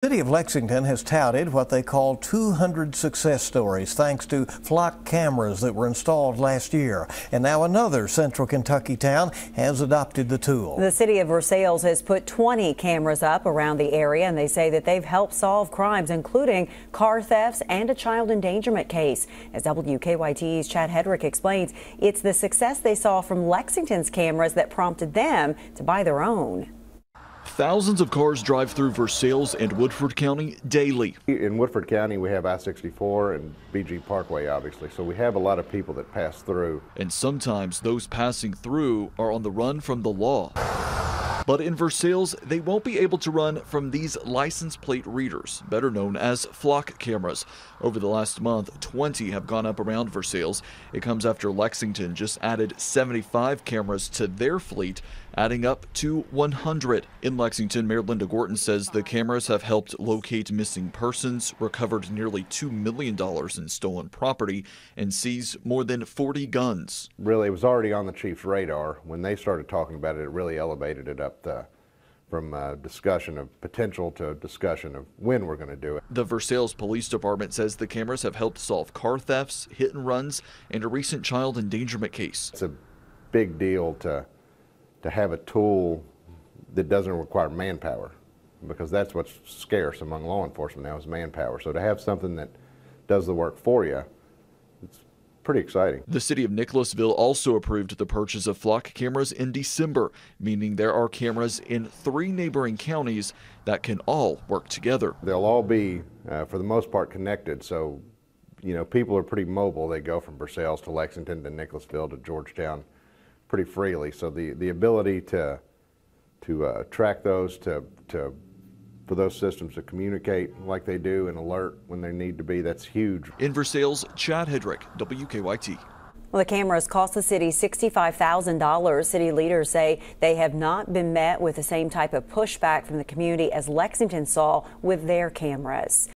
City of Lexington has touted what they call 200 success stories thanks to flock cameras that were installed last year. And now another central Kentucky town has adopted the tool. The city of Versailles has put 20 cameras up around the area, and they say that they've helped solve crimes, including car thefts and a child endangerment case. As WKYT's Chad Hedrick explains, it's the success they saw from Lexington's cameras that prompted them to buy their own. Thousands of cars drive through Versailles and Woodford County daily. In Woodford County, we have I-64 and BG Parkway, obviously, so we have a lot of people that pass through. And sometimes those passing through are on the run from the law. But in Versailles, they won't be able to run from these license plate readers, better known as flock cameras. Over the last month, 20 have gone up around Versailles. It comes after Lexington just added 75 cameras to their fleet, adding up to 100. In Lexington, Mayor Linda Gorton says the cameras have helped locate missing persons, recovered nearly $2 million in stolen property, and seized more than 40 guns. Really, it was already on the chief's radar. When they started talking about it, it really elevated it up from discussion of potential to discussion of when we're going to do it. The Versailles Police Department says the cameras have helped solve car thefts, hit and runs, and a recent child endangerment case. It's a big deal to have a tool that doesn't require manpower, because that's what's scarce among law enforcement now is manpower. So to have something that does the work for you, it's pretty exciting. The city of Nicholasville also approved the purchase of flock cameras in December, meaning there are cameras in 3 neighboring counties that can all work together. They'll all be, for the most part, connected. So, you know, people are pretty mobile. They go from Versailles to Lexington to Nicholasville to Georgetown pretty freely. So the ability to track those, for those systems to communicate like they do and alert when they need to be, that's huge. In Versailles, Chad Hedrick, WKYT. Well, the cameras cost the city $65,000. City leaders say they have not been met with the same type of pushback from the community as Lexington saw with their cameras.